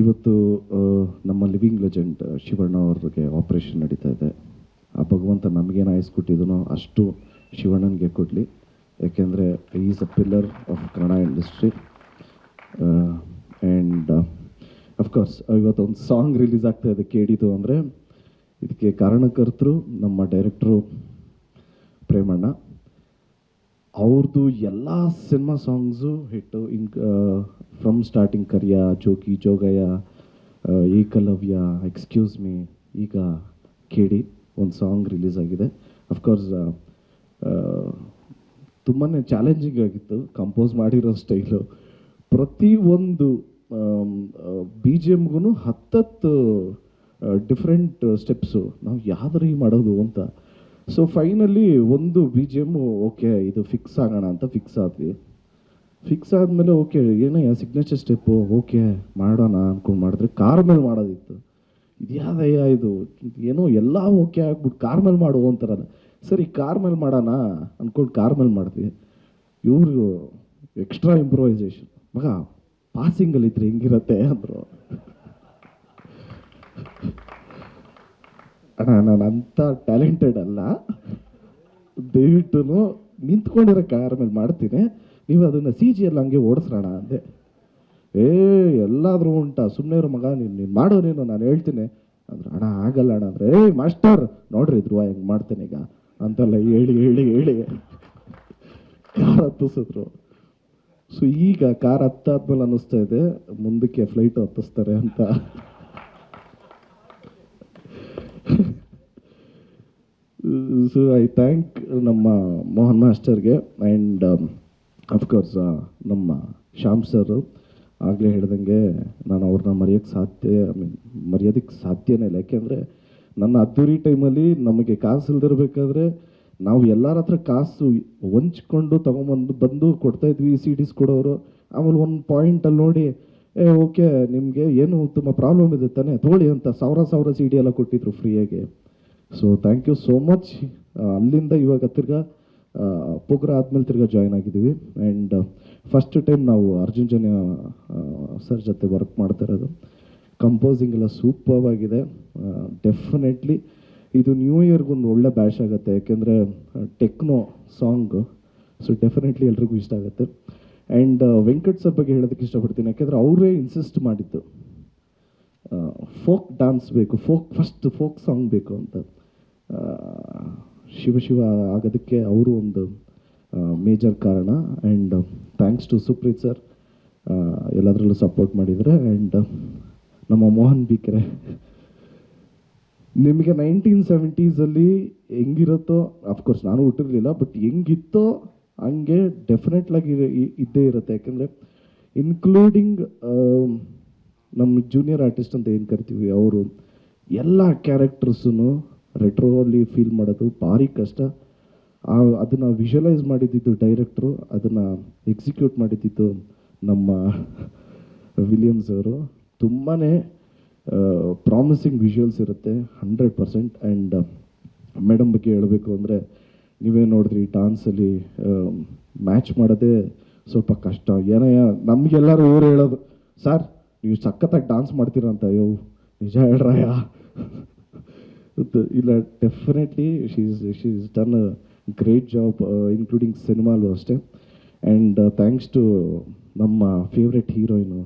ಇವತ್ತು ನಮ್ಮ living legend Shivanna ಅವ್ರಿಗೆ ಆಪ್ರೇಷನ್ ನಡೀತಾ ಇದೆ. ಆ ಭಗವಂತ ನಮಗೇನು ಆಯಸ್ ಕೊಟ್ಟಿದ್ದನೋ ಅಷ್ಟು ಶಿವಣ್ಣನಿಗೆ ಕೊಡಲಿ. ಯಾಕೆಂದರೆ is a pillar of Kannada industry. And of course ಇವತ್ತೊಂದು ಸಾಂಗ್ ರಿಲೀಸ್ ಆಗ್ತಾ ಇದೆ ಕೇಳಿದ್ದು ಅಂದರೆ ಇದಕ್ಕೆ ಕಾರಣಕರ್ತರು ನಮ್ಮ ಡೈರೆಕ್ಟ್ರು ಪ್ರೇಮಣ್ಣ. ಅವ್ರದ್ದು ಎಲ್ಲ cinema songs hit. From starting Kariya, Jogi, Jogayya, Ekalavya, excuse me, ಈಗ ಕೇಳಿ ಒಂದು ಸಾಂಗ್ ರಿಲೀಸ್ ಆಗಿದೆ. ಅಫ್ಕೋರ್ಸ್ ತುಂಬಾ ಚಾಲೆಂಜಿಂಗ್ ಆಗಿತ್ತು ಕಂಪೋಸ್ ಮಾಡಿರೋ ಸ್ಟೈಲು. ಪ್ರತಿಯೊಂದು ಬಿ ಜಿ ಎಮ್ಗೂ 10 ಡಿಫ್ರೆಂಟ್ ಸ್ಟೆಪ್ಸು ನಾವು ಯಾವ್ದ್ರಿ ಮಾಡೋದು ಅಂತ. ಸೊ ಫೈನಲಿ ಒಂದು ಬಿ ಜಿ ಎಮ್ಮು ಓಕೆ ಇದು ಫಿಕ್ಸ್ ಆಗೋಣ ಅಂತ ಫಿಕ್ಸ್ ಆದ್ವಿ. ಫಿಕ್ಸ್ ಆದಮೇಲೆ ಓಕೆ ಏನಯ್ಯ ಸಿಗ್ನೇಚರ್ ಸ್ಟೆಪ್ಪು ಓಕೆ ಮಾಡೋಣ ಅಂದ್ಕೊಂಡು ಮಾಡಿದ್ರೆ ಕಾರ್ ಮೇಲೆ ಮಾಡೋದಿತ್ತು. ಇದು ಯಾವ್ದಯ್ಯ ಇದು ಏನೋ ಎಲ್ಲ ಓಕೆ ಆಗ್ಬಿಟ್ಟು ಕಾರ್ ಮೇಲೆ ಮಾಡುವ ಅಂತಾರಲ್ಲ. ಸರಿ ಕಾರ್ ಮೇಲೆ ಮಾಡೋಣ ಅಂದ್ಕೊಂಡು ಕಾರ್ ಮೇಲೆ ಮಾಡಿದ್ವಿ. ಇವರು ಎಕ್ಸ್ಟ್ರಾ ಇಂಪ್ರೂವೈಸೇಷನ್, ಮಗ ಪಾಸಿಂಗಲ್ಲಿದ್ರೆ ಹೆಂಗಿರತ್ತೆ ಅಂದರು. ಅಣ್ಣ ನಾನು ಅಂಥ ಟ್ಯಾಲೆಂಟೆಡ್ ಅಲ್ಲ, ದಯವಿಟ್ಟು ನಿಂತ್ಕೊಂಡಿರೋ ಕಾರ್ ಮೇಲೆ ಮಾಡ್ತೀನಿ, ನೀವು ಅದನ್ನು ಸಿ ಜಿಯಲ್ಲಿ ಹಂಗೆ ಓಡಿಸ್ರೋಣ ಅಂದೆ. ಎಲ್ಲಾದರೂ ಉಂಟಾ ಸುಮ್ಮನೆ ಇರೋ ಮಗ, ನೀನು ಮಾಡೋ ನೀನು, ನಾನು ಹೇಳ್ತೀನಿ ಅಂದ್ರೆ ಅಣ್ಣ ಆಗಲ್ಲ ಅಣ್ಣ ಅಂದರೆ ಮಾಸ್ಟರ್ ನೋಡ್ರಿ ಧ್ರುವ ಹೆಂಗೆ ಮಾಡ್ತೇನೆ ಈಗ ಅಂತೆಲ್ಲ ಹೇಳಿ ಹೇಳಿ ಹೇಳಿ ಕಾರ್ ಹತ್ತಿಸಿದ್ರು. ಸೊ ಈಗ ಕಾರ್ ಹತ್ತಾದ್ಮೇಲೆ ಅನ್ನಿಸ್ತಾ ಇದೆ ಮುಂದಕ್ಕೆ ಫ್ಲೈಟ್ ಹತ್ತಿಸ್ತಾರೆ ಅಂತ. ಸೊ ಐ ಥ್ಯಾಂಕ್ ನಮ್ಮ ಮೋಹನ್ ಮಾಸ್ಟರ್ಗೆ ಆ್ಯಂಡ್ ಅಫ್ಕೋರ್ಸ್ ನಮ್ಮ ಶ್ಯಾಮ್ ಸರ್. ಆಗಲೇ ಹೇಳ್ದಂಗೆ ನಾನು ಅವ್ರನ್ನ ಮರೆಯೋದಕ್ಕೆ ಸಾಧ್ಯನೇ ಇಲ್ಲ. ಯಾಕೆಂದರೆ ನನ್ನ ಅದ್ದೂರಿ ಟೈಮಲ್ಲಿ ನಮಗೆ ಕಾಸು ಇಲ್ದಿರಬೇಕಾದ್ರೆ ನಾವು ಎಲ್ಲರ ಹತ್ರ ಕಾಸು ಹೊಂಚ್ಕೊಂಡು ಬಂದು ಕೊಡ್ತಾಯಿದ್ವಿ. CDs ಕೊಡೋರು. ಆಮೇಲೆ ಒಂದು ಪಾಯಿಂಟಲ್ಲಿ ನೋಡಿ ಓಕೆ ನಿಮಗೆ ಏನು ತುಂಬ ಪ್ರಾಬ್ಲಮ್ ಇದೆ ತಾನೇ ತೋಳಿ ಅಂತ ಸಾವಿರ CD ಎಲ್ಲ ಕೊಟ್ಟಿದ್ರು ಫ್ರೀಯಾಗಿ. So thank you so much. ಅಲ್ಲಿಂದ ಇವಾಗ ತಿರ್ಗಾ ಪೋಗ್ರ ಆದಮೇಲೆ ತಿರ್ಗಾ ಜಾಯ್ನ್ ಆಗಿದ್ದೀವಿ. ಆ್ಯಂಡ್ ಫಸ್ಟ್ ಟೈಮ್ ನಾವು ಅರ್ಜುನ್ ಜನ್ಯ ಸರ್ ಜೊತೆ ವರ್ಕ್ ಮಾಡ್ತಾ ಇರೋದು. ಕಂಪೋಸಿಂಗ್ ಎಲ್ಲ ಸೂಪರ್ ಆಗಿದೆ. ಡೆಫಿನೆಟ್ಲಿ ಇದು ನ್ಯೂ ಇಯರ್ಗೊಂದು ಒಳ್ಳೆ ಬ್ಯಾಶ್ ಆಗುತ್ತೆ. ಯಾಕೆಂದರೆ ಟೆಕ್ನೋ ಸಾಂಗ್. ಸೊ ಡೆಫಿನೆಟ್ಲಿ ಎಲ್ರಿಗೂ ಇಷ್ಟ ಆಗುತ್ತೆ. ಆ್ಯಂಡ್ ವೆಂಕಟ್ ಸರ್ ಬಗ್ಗೆ ಹೇಳೋದಕ್ಕೆ ಇಷ್ಟಪಡ್ತೀನಿ. ಯಾಕೆಂದರೆ ಅವರೇ ಇನ್ಸಿಸ್ಟ್ ಮಾಡಿದ್ದು ಫೋಕ್ ಡ್ಯಾನ್ಸ್ ಬೇಕು, ಫಸ್ಟ್ ಫೋಕ್ ಸಾಂಗ್ ಬೇಕು ಅಂತ. ಶಿವ ಆಗೋದಕ್ಕೆ ಅವರು ಒಂದು ಮೇಜರ್ ಕಾರಣ. And thanks to Supreeth sir, ಎಲ್ಲದರಲ್ಲೂ ಸಪೋರ್ಟ್ ಮಾಡಿದರೆ. ಆ್ಯಂಡ್ ನಮ್ಮ ಮೋಹನ್ ಬಿಕೆರೆ, ನಿಮಗೆ 1970s ಹೆಂಗಿರುತ್ತೋ, ಅಫ್ಕೋರ್ಸ್ ನಾನು ಹುಟ್ಟಿರಲಿಲ್ಲ, ಬಟ್ ಹೆಂಗಿತ್ತೋ ಹಂಗೆ ಡೆಫಿನೆಟ್ಲಾಗಿ ಇದ್ದೇ ಇರುತ್ತೆ. ಯಾಕೆಂದರೆ ಇನ್ಕ್ಲೂಡಿಂಗ್ ನಮ್ಮ ಜೂನಿಯರ್ ಆರ್ಟಿಸ್ಟ್ ಅಂತ ಏನು ಕರಿತೀವಿ, ಅವರು ಎಲ್ಲ ಕ್ಯಾರೆಕ್ಟರ್ಸೂ ರೆಟ್ರೋಲ್ಲಿ ಫೀಲ್ ಮಾಡೋದು ಭಾರಿ ಕಷ್ಟ. ಅದನ್ನು ವಿಜುವಲೈಸ್ ಮಾಡಿದ್ದು ಡೈರೆಕ್ಟ್ರು, ಅದನ್ನು ಎಕ್ಸಿಕ್ಯೂಟ್ ಮಾಡಿದ್ದು ನಮ್ಮ ವಿಲಿಯಮ್ಸ್ ಅವರು. ತುಂಬಾ ಪ್ರಾಮಿಸಿಂಗ್ ವಿಜುವಲ್ಸ್ ಇರುತ್ತೆ 100%. ಆ್ಯಂಡ್ ಮೇಡಮ್ ಬಗ್ಗೆ ಹೇಳಬೇಕು ಅಂದರೆ ನೀವೇ ನೋಡಿದ್ರಿ ಡಾನ್ಸಲ್ಲಿ ಮ್ಯಾಚ್ ಮಾಡೋದೇ ಸ್ವಲ್ಪ ಕಷ್ಟ. ಏನಯ್ಯ ನಮಗೆಲ್ಲರೂ ಊರು ಹೇಳೋದು, ಸರ್ ನೀವು ಸಖತ್ತಾಗಿ ಡಾನ್ಸ್ ಮಾಡ್ತೀರ ಅಂತ. ಅಯ್ಯೋ ನಿಜ ಹೇಳ್ರಯ್ಯ. ಇಲ್ಲ definitely she's done a great job including ಸಿನಿಮಾಲು ಅಷ್ಟೇ. ಆ್ಯಂಡ್ ಥ್ಯಾಂಕ್ಸ್ ಟು ನಮ್ಮ ಫೇವ್ರೆಟ್ ಹೀರೋಯಿನು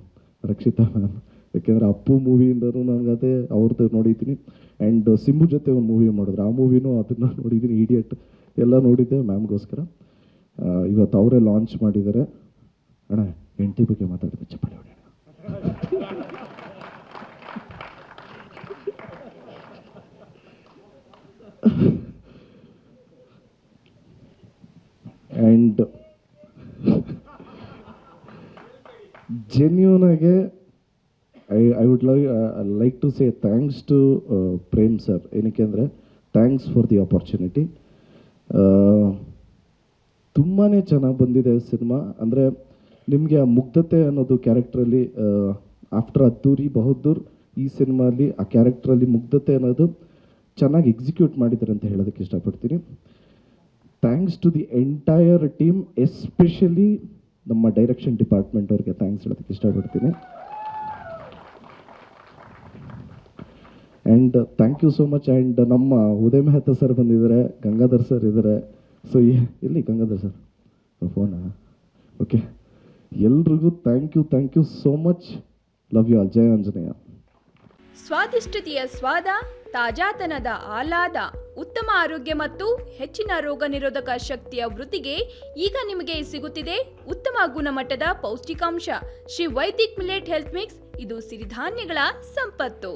ರಕ್ಷಿತಾ ಮ್ಯಾಮ್. ಯಾಕೆಂದರೆ ಅಪ್ಪು ಮೂವಿಯಿಂದನೂ ನನಗದೇ ಅವ್ರದ್ದು ನೋಡಿದ್ದೀನಿ. ಆ್ಯಂಡ್ ಸಿಂಬು ಜೊತೆ ಒಂದು ಮೂವಿ ಮಾಡಿದ್ರು, ಆ ಮೂವಿನೂ ಅದನ್ನು ನೋಡಿದ್ದೀನಿ. ಇಡಿಯಟ್ ಎಲ್ಲ ನೋಡಿದ್ದೆ ಮ್ಯಾಮ್ಗೋಸ್ಕರ. ಇವತ್ತು ಅವರೇ ಲಾಂಚ್ ಮಾಡಿದ್ದಾರೆ. ಅಣ್ಣ ಹೆಂಡತಿ ಬಗ್ಗೆ ಮಾತಾಡಿದೆ, ಚಪ್ಪಾಳೆ ಹೊಡೆಯೋಣ. ಆ್ಯಂಡ್ ಜೆನ್ಯೂನಾಗೆ I would like to say thanks to Prem sir. ಏನಕ್ಕೆ ಅಂದರೆ ಥ್ಯಾಂಕ್ಸ್ ಫಾರ್ ದಿ ಆಪರ್ಚುನಿಟಿ. ತುಂಬಾ ಚೆನ್ನಾಗಿ ಬಂದಿದೆ ಸಿನಿಮಾ. ಅಂದರೆ ನಿಮಗೆ ಆ ಮುಗ್ಧತೆ ಅನ್ನೋದು ಕ್ಯಾರೆಕ್ಟ್ರಲ್ಲಿ ಆಫ್ಟರ್ ಅದ್ದೂರಿ ಬಹದ್ದೂರ್ ಈ ಸಿನಿಮಾಲಿ ಆ ಕ್ಯಾರೆಕ್ಟ್ರಲ್ಲಿ ಮುಗ್ಧತೆ ಅನ್ನೋದು ಚೆನ್ನಾಗಿ ಎಕ್ಸಿಕ್ಯೂಟ್ ಮಾಡಿದ್ದಾರೆ ಅಂತ ಹೇಳೋದಕ್ಕೆ ಇಷ್ಟಪಡ್ತೀನಿ. Thanks to the entire team, especially ನಮ್ಮ ಡೈರೆಕ್ಷನ್ ಡಿಪಾರ್ಟ್ಮೆಂಟ್ ಅವ್ರಿಗೆ ಥ್ಯಾಂಕ್ಸ್ ಹೇಳೋದಕ್ಕೆ ಇಷ್ಟಪಡ್ತೀನಿ. And thank you so much. And ನಮ್ಮ ಉದಯ್ ಮೆಹ್ತಾ ಸರ್ ಬಂದಿದ್ದಾರೆ, ಗಂಗಾಧರ್ ಸರ್ ಇದ್ದಾರೆ. ಸೊ ಎಲ್ಲಿ ಗಂಗಾಧರ್ ಸರ್ ಫೋನಾ? ಓಕೆ, ಎಲ್ರಿಗೂ thank you so much. Love you all. ಜಯ ಆಂಜನೇಯ. ಸ್ವಾದಿಷ್ಟತೆಯ ಸ್ವಾದ, ತಾಜಾತನದ ಆಹ್ಲಾದ, ಉತ್ತಮ ಆರೋಗ್ಯ ಮತ್ತು ಹೆಚ್ಚಿನ ರೋಗ ನಿರೋಧಕ ಶಕ್ತಿಯ ವೃದ್ಧಿಗೆ ಈಗ ನಿಮಗೆ ಸಿಗುತ್ತಿದೆ ಉತ್ತಮ ಗುಣಮಟ್ಟದ ಪೌಷ್ಟಿಕಾಂಶ Shri Vaidik millet health mix. ಇದು ಸಿರಿಧಾನ್ಯಗಳ ಸಂಪತ್ತು.